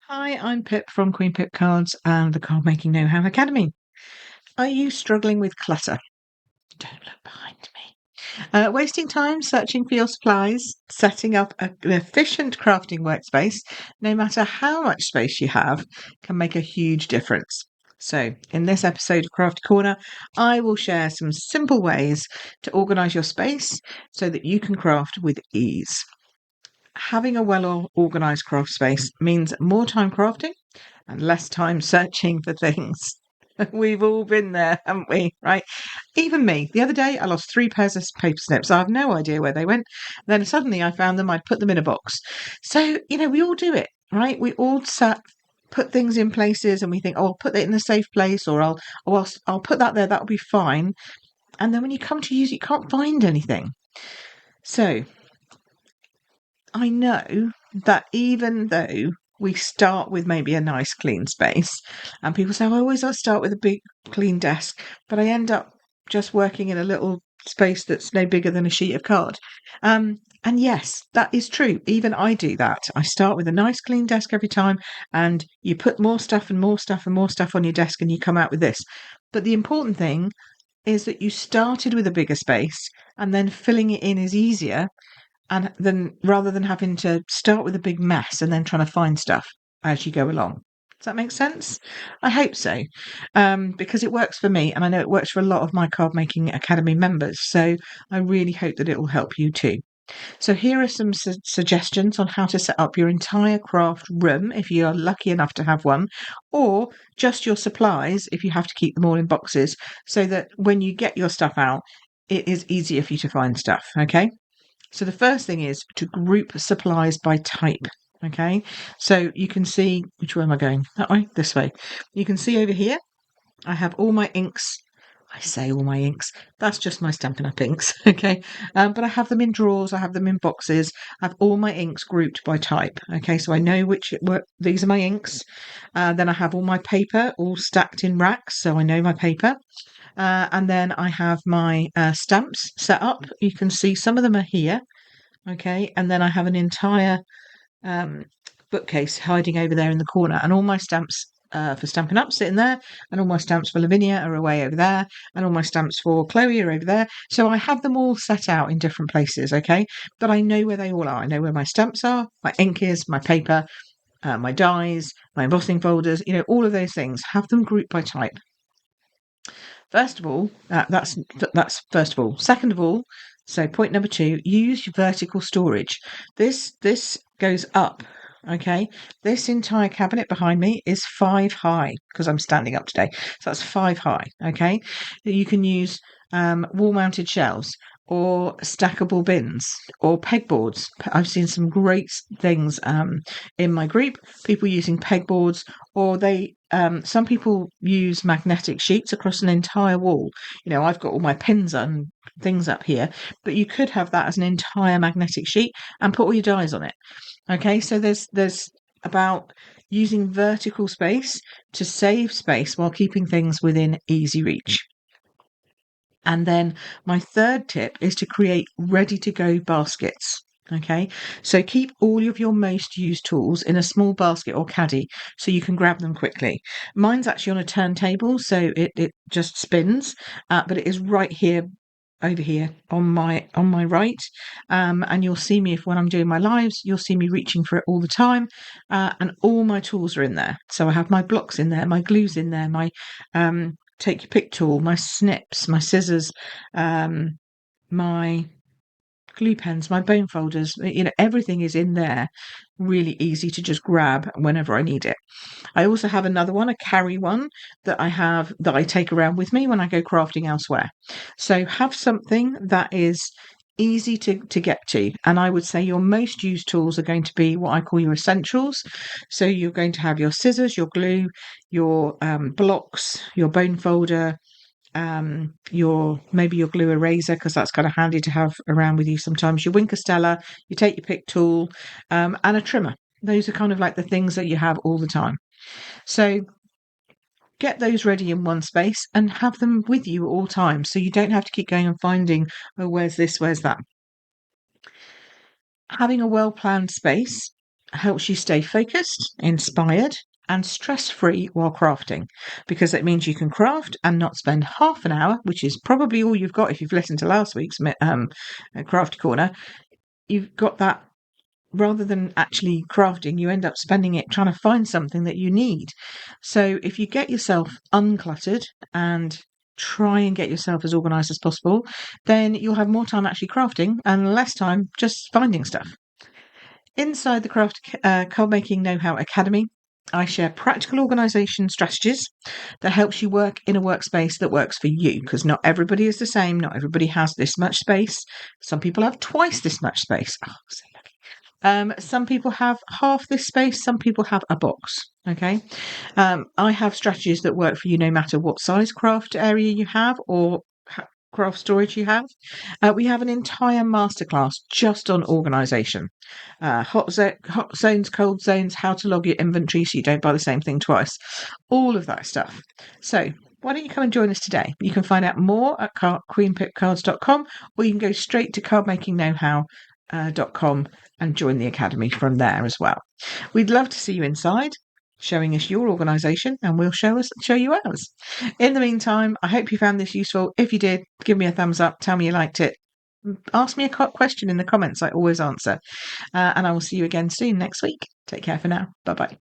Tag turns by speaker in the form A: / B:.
A: Hi, I'm Pip from Queen Pip Cards and the Card Making Know-How Academy. Are you struggling with clutter? Don't look behind me. Wasting time searching for your supplies, setting up an efficient crafting workspace, no matter how much space you have, can make a huge difference. So, in this episode of Crafty Corner, I will share some simple ways to organise your space so that you can craft with ease. Having a well organised craft space means more time crafting and less time searching for things. We've all been there, haven't we? Right? Even me. The other day, I lost 3 pairs of paper snips. I have no idea where they went. Then suddenly I found them. I'd put them in a box. So, we all do it, right? We all put things in places and we think, oh, I'll put it in a safe place or I'll put that there. That'll be fine. And then when you come to use it, you can't find anything. So I know that even though we start with maybe a nice clean space, and people say, I start with a big clean desk, but I end up just working in a little space that's no bigger than a sheet of card. And yes, that is true. Even I do that. I start with a nice clean desk every time, and you put more stuff and more stuff and more stuff on your desk, and you come out with this. But the important thing is that you started with a bigger space, and then filling it in is easier and then rather than having to start with a big mess and then trying to find stuff as you go along. Does that make sense? I hope so, because it works for me, and I know it works for a lot of my Card Making Academy members. So I really hope that it will help you too. So here are some suggestions on how to set up your entire craft room if you are lucky enough to have one, or just your supplies if you have to keep them all in boxes, so that when you get your stuff out, it is easier for you to find stuff. Okay. So the first thing is to group supplies by type. Okay, so you can see, which way am I going? That way? This way. You can see over here, I have all my inks. I say all my inks. That's just my Stampin' Up inks. Okay, but I have them in drawers. I have them in boxes. I have all my inks grouped by type. Okay, so I know these are my inks. Then I have all my paper all stacked in racks, so I know my paper. And then I have my stamps set up. You can see some of them are here. Okay, and then I have an entire um, bookcase hiding over there in the corner, and all my stamps for Stampin' Up sitting there, and all my stamps for Lavinia are away over there, and all my stamps for Chloe are over there. So I have them all set out in different places, okay? But I know where they all are. I know where my stamps are, my ink is, my paper, my dies, my embossing folders, all of those things. Have them grouped by type. First of all, that's first of all. Second of all, so point number 2, use vertical storage. This goes up. Okay, this entire cabinet behind me is 5 high because I'm standing up today. So that's 5 high. Okay, you can use wall-mounted shelves or stackable bins or pegboards. I've seen some great things in my group. People using pegboards, or some people use magnetic sheets across an entire wall. I've got all my pins and things up here, but you could have that as an entire magnetic sheet and put all your dies on it. Okay, so there's about using vertical space to save space while keeping things within easy reach. And then my third tip is to create ready-to-go baskets. Okay, so keep all of your most used tools in a small basket or caddy so you can grab them quickly. Mine's actually on a turntable, so it just spins, but it is right here, over here on my right, and you'll see me when I'm doing my lives. You'll see me reaching for it all the time, and all my tools are in there. So I have my blocks in there, my glues in there, my take your pick tool, my snips, my scissors, my glue pens, my bone folders, everything is in there, really easy to just grab whenever I need it. I also have another one, a carry one, that I take around with me when I go crafting elsewhere. So have something that is easy to get to. And I would say your most used tools are going to be what I call your essentials. So you're going to have your scissors, your glue, your blocks, your bone folder, maybe your glue eraser, because that's kind of handy to have around with you sometimes, your Wink Stella, you take your pick tool, and a trimmer. Those are kind of like the things that you have all the time. So get those ready in one space and have them with you at all times, so you don't have to keep going and finding, oh, where's this, where's that. Having a well-planned space helps you stay focused, inspired, and stress-free while crafting, because it means you can craft and not spend half an hour, which is probably all you've got if you've listened to last week's Crafty Corner. You've got that. Rather than actually crafting, you end up spending it trying to find something that you need. So if you get yourself uncluttered and try and get yourself as organized as possible, then you'll have more time actually crafting and less time just finding stuff. Inside the Card Making Know-How Academy, I share practical organisation strategies that helps you work in a workspace that works for you, because not everybody is the same. Not everybody has this much space. Some people have twice this much space. Oh, so lucky. Some people have half this space. Some people have a box. Okay. I have strategies that work for you no matter what size craft area you have or craft storage you have. We have an entire masterclass just on organisation. Hot zones, cold zones, how to log your inventory so you don't buy the same thing twice. All of that stuff. So why don't you come and join us today? You can find out more at queenpipcards.com, or you can go straight to cardmakingknowhow.com and join the academy from there as well. We'd love to see you inside, showing us your organisation, and we'll show you ours. In the meantime, I hope you found this useful. If you did, give me a thumbs up, tell me you liked it. Ask me a question in the comments. I always answer. And I will see you again soon next week. Take care for now. Bye-bye.